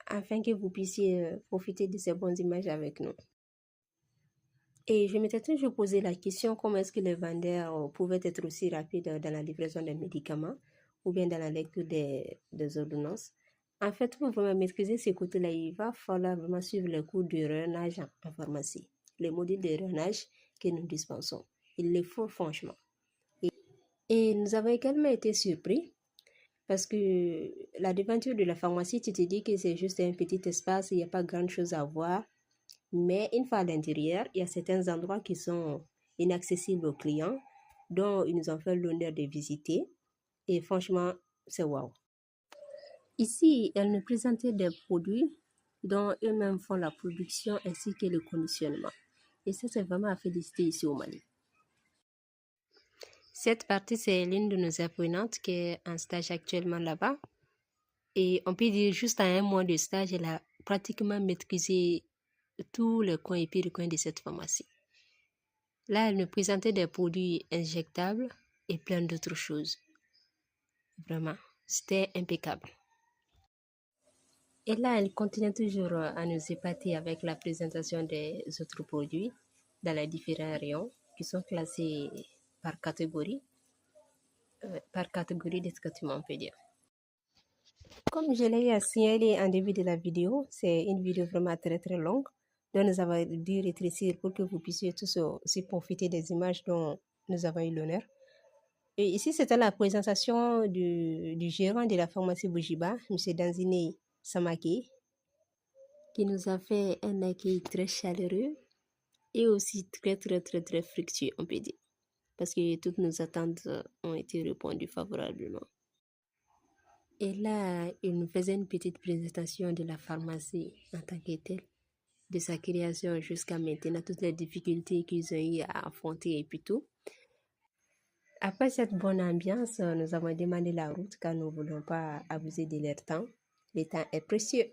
afin que vous puissiez profiter de ces bonnes images avec nous. Et je m'étais toujours posé la question comment est-ce que les vendeurs pouvaient être aussi rapides dans la livraison des médicaments ou bien dans la lecture des ordonnances. En fait, pour vraiment maîtriser ces côtés-là, il va falloir vraiment suivre les cours de renage en pharmacie, les modules de renage que nous dispensons. Il les faut franchement. Et nous avons également été surpris parce que la devanture de la pharmacie, tu te dis que c'est juste un petit espace, il n'y a pas grand-chose à voir. Mais une fois à l'intérieur, il y a certains endroits qui sont inaccessibles aux clients, dont ils nous ont fait l'honneur de visiter. Et franchement, c'est waouh. Ici, elles nous présentaient des produits dont eux-mêmes font la production ainsi que le conditionnement. Et ça, c'est vraiment à féliciter ici au Mali. Cette partie, c'est l'une de nos apprenantes qui est en stage actuellement là-bas. Et on peut dire juste à un mois de stage, elle a pratiquement maîtrisé tous les coins et puis recoins de cette pharmacie. Là, elle nous présentait des produits injectables et plein d'autres choses. Vraiment, c'était impeccable. Et là, elle continue toujours à nous épater avec la présentation des autres produits dans les différents rayons qui sont classés par catégorie de traitement, on peut dire. Comme je l'ai signalé en début de la vidéo, c'est une vidéo vraiment très très longue, dont nous avons dû rétrécir pour que vous puissiez tous aussi profiter des images dont nous avons eu l'honneur. Et ici, c'était la présentation du gérant de la pharmacie Boujiba, M. Danzine Samake, qui nous a fait un accueil très chaleureux et aussi très très très très fructueux, on peut dire, parce que toutes nos attentes ont été répondues favorablement. Et là, il nous faisait une petite présentation de la pharmacie en tant que telle, de sa création jusqu'à maintenant, toutes les difficultés qu'ils ont eu à affronter et puis tout. Après cette bonne ambiance, nous avons demandé la route car nous ne voulons pas abuser de leur temps. Le temps est précieux.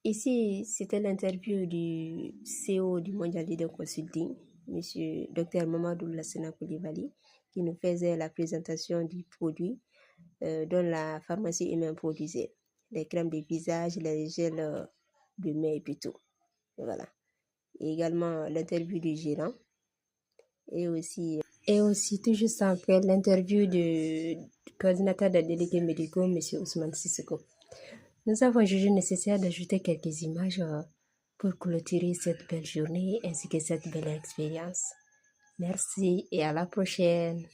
Ici, c'était l'interview du CEO du Mondial Leader Consulting, M. Dr Mamadou Lassena Koulibaly, qui nous faisait la présentation du produit dont la pharmacie humaine produisait. Les crèmes de visage, les gels de main et puis tout. Voilà. Et également l'interview du gérant. Et aussi tout juste après l'interview du coordinateur des délégués médicaux, M. Ousmane Sissoko. Nous avons jugé nécessaire d'ajouter quelques images pour clôturer cette belle journée ainsi que cette belle expérience. Merci et à la prochaine.